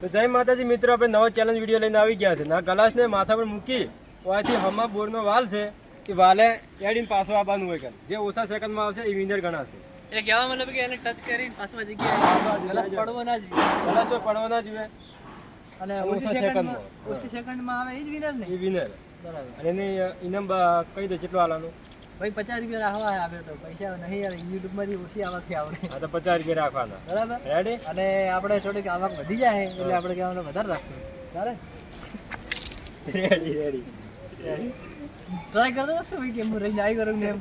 તો જય માતાજી મિત્રો, આપણે નવો ચેલેન્જ વિડીયો લઈને આવી ગયા છે. ના ગ્લાસને માથા પર મૂકી ઓયાથી હમા બોરનો વાલ છે એ વાલે એડીને પાછો આવવાનું હોય કે જે ઓછા સેકન્ડમાં આવશે એ વિનર ગણાશે. એટલે કહેવા મતલબ કે એને ટચ કરીને પાછવા જગ્યાએ ગ્લાસ પડવો ના જોઈએ, ગ્લાસ પડવો ના જોઈએ અને ઓછી સેકન્ડમાં આવે એ જ વિનર ને, એ વિનર બરાબર. અને એની ઇનામ કહી દે કેટલું આલવાનું. ભાઈ 50 રૂપિયા રાખવા આવે તો પૈસા નહીં આવે, યુટ્યુબમાંથી ઓછી આવકથી આવડે. હા તો 50 રૂપિયા રાખવાના, બરાબર રેડી. અને આપણે થોડીક આવક વધી જાય એટલે આપણે કહેવાનું વધારે રાખશું. ચાલે રેડી રેડી ટ્રાય કરતો રાખશો ભાઈ કે હું રહીને આવી કરું ને એમ.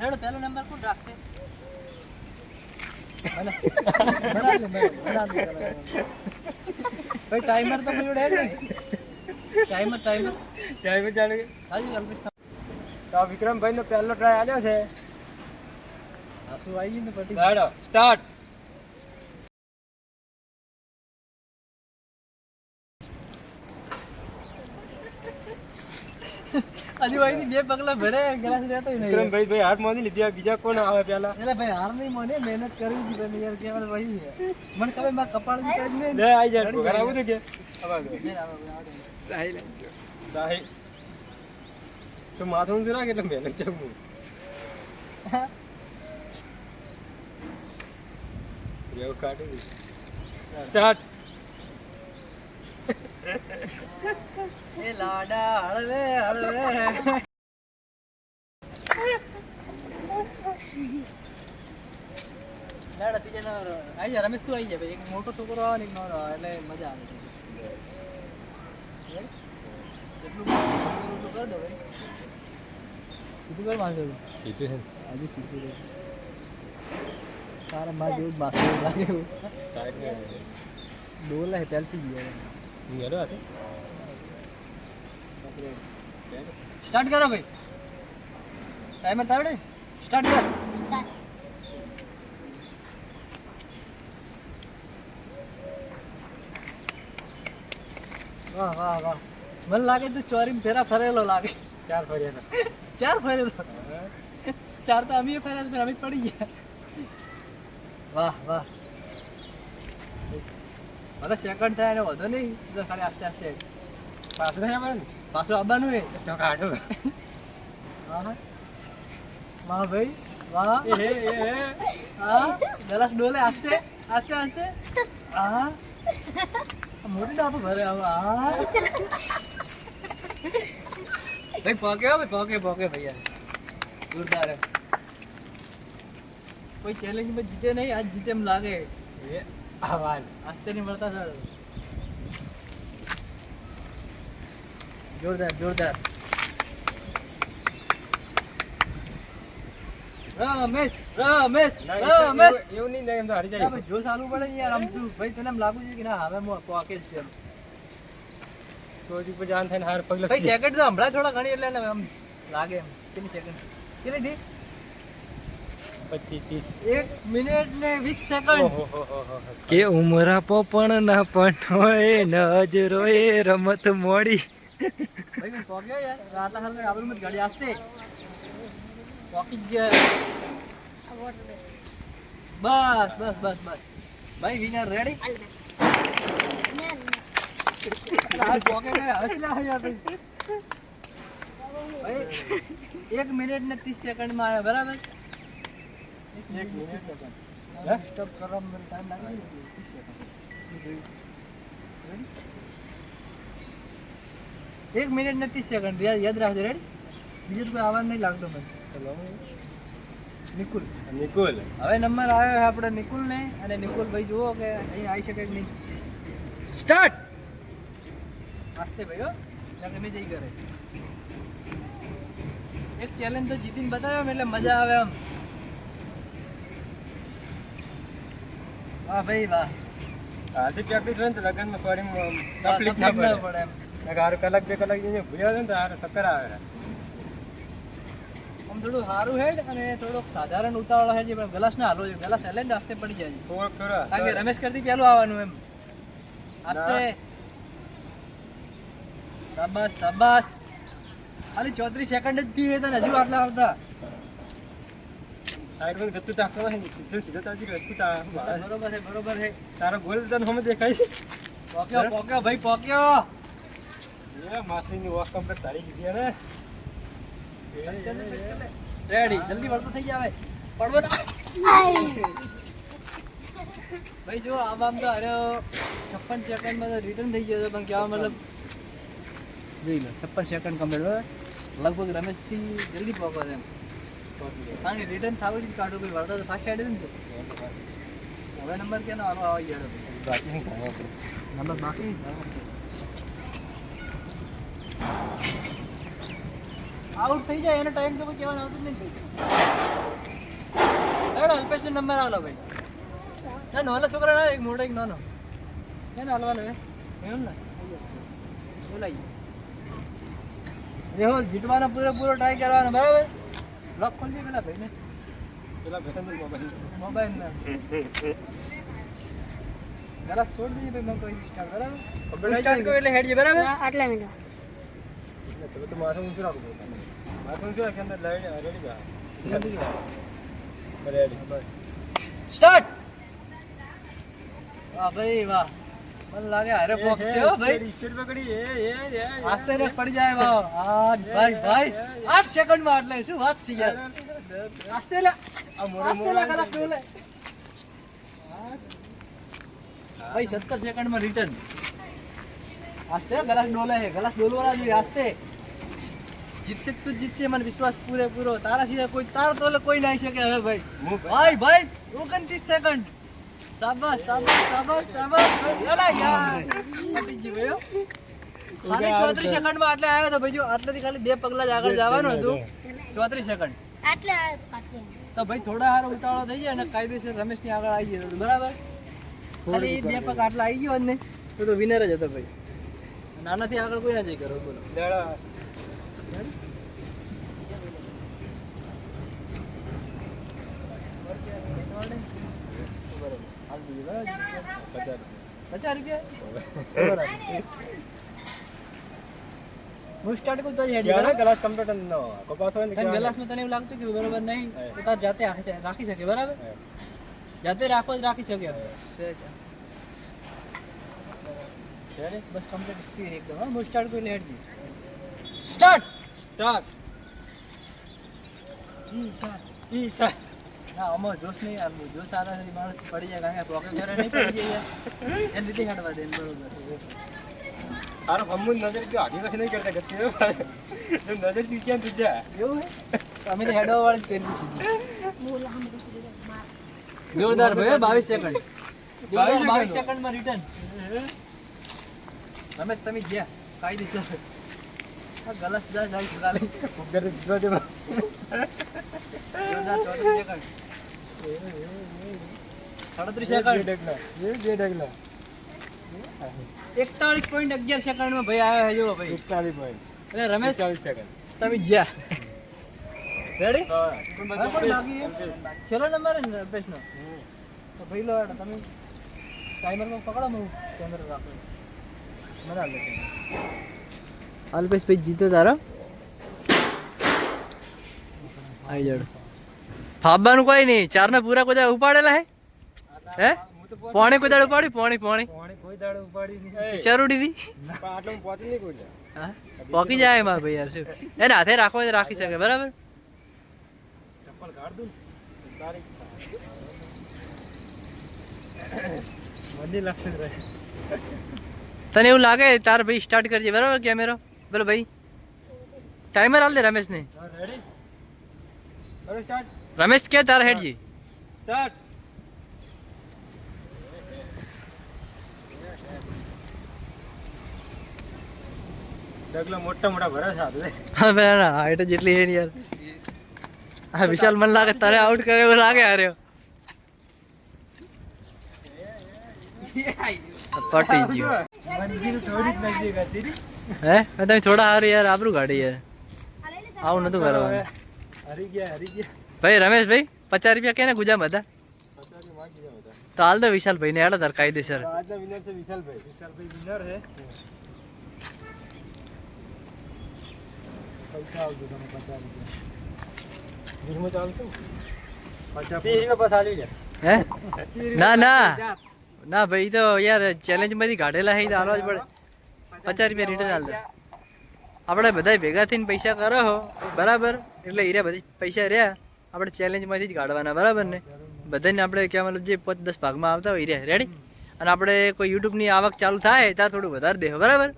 રેડો પહેલો નંબર કોણ રાખશે? ભાઈ ટાઈમર તો જોડે હે ને, ટાઈમર ચાલે હાજી અલ્પેશ. તો વિક્રમભાઈ નો પહેલો ટ્રાય આવ્યો છે. આસુ આવી ગઈ ને પટી. રેડો સ્ટાર્ટ. હજી ભાઈ બે પગલા ભરે ગ્લાસ રહેતો નહીં. વિક્રમભાઈ હાથ મોની લીધી, બીજા કોણ આવે પેલા? એટલે ભાઈ હાર નહીં મને મહેનત કરવી જ પડે યાર, કેવાનું ભાઈ મને ખબર મારા કપાળ ની કાઢ ને લે આઈ જાય કરાવું તો કે સાહી તો માથું જ રાખ એટલે મહેનત જવું. એવું કાઢી સ્ટાર્ટ. એ લાડા હળવે હળવે. લાડા ત્રીજા નંબર આવી જા રમેશ, તું આવી જા ભાઈ. એક મોટો છોકરો આવે ને એક નાનો આવે એટલે મજા આવે. જેટલું કર દો ભાઈ. સીધું કર માંગે સીધું છે હજી સીધું તારા માં જેવું જ બાકી લાગે એવું. સાઈડ ને ડોલા હે ચાલતી ગયા. હેલો આતે સ્ટાર્ટ કરો ભાઈ. ટાઈમર તાવડે સ્ટાર્ટ કર. વાહ વાહ વાહ, મને લાગે તું ચોરી ફેરા ફરેલો લાગે. 4 ફર્યા હતા. 4 ફરેલો. 4 તો અમે ફર્યા તો અમે પડી ગયા. વાહ વાહ, હવે સેકન્ડ થાય ને વધો નહીં તો ખાલી આસ્તે આસ્તે પાછું થયા પડે ને પાછું આવવાનું હે તો કાઢો. વાહ વાહ ભાઈ વાહ. એ હા ગ્લાસ ડોલે આસ્તે આસ્તે આસ્તે. હા મોટી ડાબો ભરે આવો. હા ભાઈ પોકે હો ભાઈ, પોકે પોકે ભૈયા જોરદાર હે. કોઈ ચેલેન્જ માં જીતે નહીં, આજ જીતે એમ લાગે. એ આવાજ આસ્તે નહીં મળતા સર. જોરદાર જોરદાર. રમેશ રમેશ રમેશ. એવું નહીં એમ તો હારી હા જાય. ભાઈ જોશ આલવું પડે ને યાર. આમ તું ભાઈ તને એમ લાગુ છે કે ના હવે હું પોકે જ છે એમ. તો હજી પછી જાન થઈને હાર પગલે ભાઈ સેકન્ડ તો હમણાં થોડા ઘણી એટલે ને આમ લાગે એમ. કેટલી સેકન્ડ કેટલી થી? 25 1 મિનિટ ને 20 સેકન્ડ. 30. કે ઉમરા પોપણ ના પણ હોય નજરો એ રમત મોડી. ભાઈ મેં પોક્યો યાર. આટલા હાલ આબરૂ મત ગાડી આસ્તે પોકી જ. બસ બસ બસ બસ ભાઈ વિનર રેડી. હાલ પોકે ને હસલા હે યાર ભાઈ. 1 મિનિટ ને 30 સેકન્ડ માં આવ્યા બરાબર. 1 મિનિટ સેકન્ડ સ્ટોપ કરવામાં ટાઈમ લાગે ને 30 સેકન્ડ. 1 મિનિટ ને 30 સેકન્ડ યાદ રાખજો. રેડી. બીજું કોઈ આવાજ નહીં લાગતો મને. નિકુલ નિકુલ હવે નંબર આવ્યો છે આપણે નિકુલ ને. અને નિકુલ ભાઈ જુઓ કે અહીં આવી શકે કે નહીં. સ્ટાર્ટ. આસ્તે ભાઈ હો લગન જઈ કરે. એક ચેલેન્જ તો જીતીને બતાવ્યો એટલે મજા આવે આમ. વાહ ભાઈ વાહ. હાથી પ્રેક્ટિસ હોય ને તો લગનમાં સોરી તકલીફ ના પડે એમ. હાર કલાક 2 કલાક જઈને ભૂલ્યા હોય ને તો હાર 70 આવે. આમ થોડું સારું હેડ અને થોડોક સાધારણ ઉતાવળ છે પણ ગ્લાસ ના હાલો છે. ગ્લાસ હેલે ને આસ્તે પડી જાય છે. થોડોક કારણ કે રમેશ કરતી પેલું આવવાનું એમ. આસ્તે. શાબાશ શાબાશ. ખાલી 34 સેકન્ડ જ થી તને હજુ આટલા આવતા. સાઈડ માં ગતું તાકતો નહીં સીધો સીધો તાજી ગતું તા બરોબર છે બરોબર છે તારો ગોલ તને હમે દેખાય છે પોક્યો પોક્યો ભાઈ પોક્યો એ માસની વોક કમ્પ્લીટ તારી કીધી ને રેડી જલ્દી વળતો થઈ જાવે પડવો તો ભાઈ જો આમ તો અરે 56 સેકન્ડમાં તો રિટર્ન થઈ ગયો પણ કેવા મતલબ જોઈ લો 56 સેકન્ડ કમ્પ્લીટ લગભગ રમેશથી જલ્દી પહોંચો એમ કારણ કે રિટર્ન થાવું જ કાઢો ભાઈ વળતો તો ફાસ્ટ આડી ને હવે નંબર કેનો આવો આવી ગયો બાકી નહીં ખાવા નંબર બાકી આઉટ થઈ જાય એનો ટાઈમ તો કોઈ કહેવાનો આવતો જ નહીં ભાઈ હેડો અલ્પેશનો નંબર આલો ભાઈ ના નાનો છોકરા ના એક મોટો એક નાનો એને હાલવાનો હે એમ ને બોલાઈ રેહોલ જીતવાનો પૂરો ટ્રાય કરવાનો બરાબર લોક ખોલજે પેલા ભાઈને પેલા બેઠા મોબાઈલ ના ગલાસ છોડ દેજે ભાઈ મને કોઈ સ્ટાર્ટ બરાબર સ્ટાર્ટ કરો એટલે હેડજે બરાબર આટલા મિનિટ તો તો માથું ઊંચું રાખો માથું ઊંચું રાખે અંદર લાઈટ રેડી કા રેડી બસ સ્ટાર્ટ વાહ ભાઈ વાહ મને લાગે અરે બોક્સ છે હો ભાઈ સ્પીડ પકડી એ આસ્તે ને પડી જાય વાહ આ ભાઈ 8 સેકન્ડ માં એટલે શું વાત છે યાર આસ્તે લે આ મોરે આસ્તે લે ગલાસ ડોલે ભાઈ 17 સેકન્ડ માં રિટર્ન આસ્તે ગલાસ ડોલે છે ગલાસ ડોલવાના જોઈએ આસ્તે જીતશે તું જીતશે મને વિશ્વાસ પૂરો તારા સિવાય કોઈ તાર તોલે કોઈ નહીં શકે હવે ભાઈ ભાઈ 29 સેકન્ડ શાબાશ અલા યાર પતી ગયું ભાઈ ખાલી 34 સેકન્ડ માં આટલે આવ્યો તો ભાઈ જો આટલેથી ખાલી 2 પગલા જ આગળ જવાનું હતું 34 સેકન્ડ આટલે તો ભાઈ થોડા હારો ઉતાવળો થઈ જાય અને કાયદેસર રમેશની આગળ આવી ગયો તો બરાબર ખાલી 2 પગ આટલા આવી ગયો ને તો વિનર જ હતો ભાઈ નાનાથી આગળ કોઈ ના જઈ કરો બોલો લેડા હું સ્ટાર્ટ કરું તો જ હેડી બરાબર ગ્લાસ કમ્પ્લીટ ન કપાસ હોય ને તને ગ્લાસમાં તને એવું લાગતું કે બરાબર નહીં તો તાર જાતે રાખી શકે બરાબર જાતે રાખો જ રાખી શકે બસ કમ્પ્લીટ સ્થિર એકદમ હા હું સ્ટાર્ટ કરી હેડજી સ્ટાર્ટ ઈ સર ના અમાર જોશ નહીં આવતું જોશ આવે છે માણસ પડી જાય કારણ કે પોકે ઘરે નહીં પડી જાય યાર એ લીધે હેડવા દે બરોબર આરો હમું નજર કે આધી વખત નહીં કરતા ગતિ જો નજર ચૂક્યા તું જા એવું હે અમે તો હેડવા વાળી જ કરી સીધી જોરદાર ભાઈ 22 સેકન્ડ 22 સેકન્ડમાં રિટર્ન રમેશ તમે ગયા કાયદેસર આ ગલસ જાય ગાલે ઉગર દીધો દે જોરદાર 34 સેકન્ડ 37 સેકન્ડ ડગલા એ બે ડગલા 41.11 સેકન્ડમાં ભાઈ આવ્યો જો ભાઈ 41 પોઈન્ટ એટલે રમેશ 40 સેકન્ડ તમે ગયા રેડી હા છેલ્લો નંબર હે ને રમેશનો તો ભાઈ લો તમે ટાઈમરમાં પકડો હું કેમેરા રાખો મને હાલ દે અલ્પેશ ભાઈ જીતો તારો આઈ જડ ફાબવાનું કોઈ નહીં ચાર ને પૂરા કોઈ ઉપાડેલા હે પોણી કોઈ દાડ ઉપાડી પોણી કોઈ દાડો ઉપાડી નહીં ચરુડી થી આટલો પહોંચી નહીં કોઈ હા પોકી જાય માર ભાઈ યાર શું એને હાથે રાખો હોય તો રાખી શકે બરાબર ચપ્પલ કાઢ દઉં તારી ઈચ્છા મને લાગશે રે તને એવું લાગે તાર ભાઈ સ્ટાર્ટ કરજે બરાબર કેમેરો બોલો ભાઈ ટાઈમર હાલ દે રમેશ ને રેડી હવે સ્ટાર્ટ રમેશ કે તાર હેડજી સ્ટાર્ટ ડગલા મોટા મોટા ભરા છે હા ભાઈ ના હાઈટ જેટલી હે ને યાર હા વિશાલ મને લાગે તારે આઉટ કરે એવું લાગે હાર્યો પટી ગયો મંજિલ થોડી જ નજીક હતી રી હે તમે થોડા હારું યાર આબરું ગાડી યાર આવું નતું કરવાનું હરી ગયા ભાઈ રમેશ ભાઈ 50 રૂપિયા કેને ગુજામ હતા પચાસ માં કીધા હતા તો હાલ દો વિશાલ ભાઈ ને હેડો તાર કાયદેસર આજના વિનર છે વિશાલભાઈ વિનર છે પૈસા આવજો તમે 50 રૂપિયા વીરમાં ચાલતું તીરીનો પાસ આલી લે હે ના ના ના ભાઈ તો યાર ચેલેન્જ માંથી કાઢેલા છે તો હાલવા જ પડે 50 રૂપિયા રિટર્ન હાલ દે આપણે બધા ભેગા થઈને પૈસા કરો હો બરાબર એટલે હીરા બધી પૈસા રહ્યા આપણે ચેલેન્જ માંથી જ કાઢવાના બરાબર ને બધાને આપણે ક્યાં મતલબ જે 5-10 ભાગમાં આવતા હોય હીરા રેડી અને આપણે કોઈ યુટ્યુબ ની આવક ચાલુ થાય ત્યાં થોડું વધારે દે બરાબર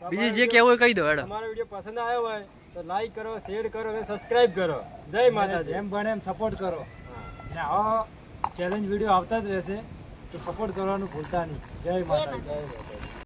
બીજું જે કહેવું હોય કહી દો હેડો તમારો વિડીયો પસંદ આવ્યો હોય તો લાઈક કરો શેર કરો અને સબસ્ક્રાઇબ કરો જય માતાજી જેમ બને એમ સપોર્ટ કરો અને આવા ચેલેન્જ વિડીયો આવતા જ રહેશે તો સપોર્ટ કરવાનું ભૂલતા નહીં જય માતાજી.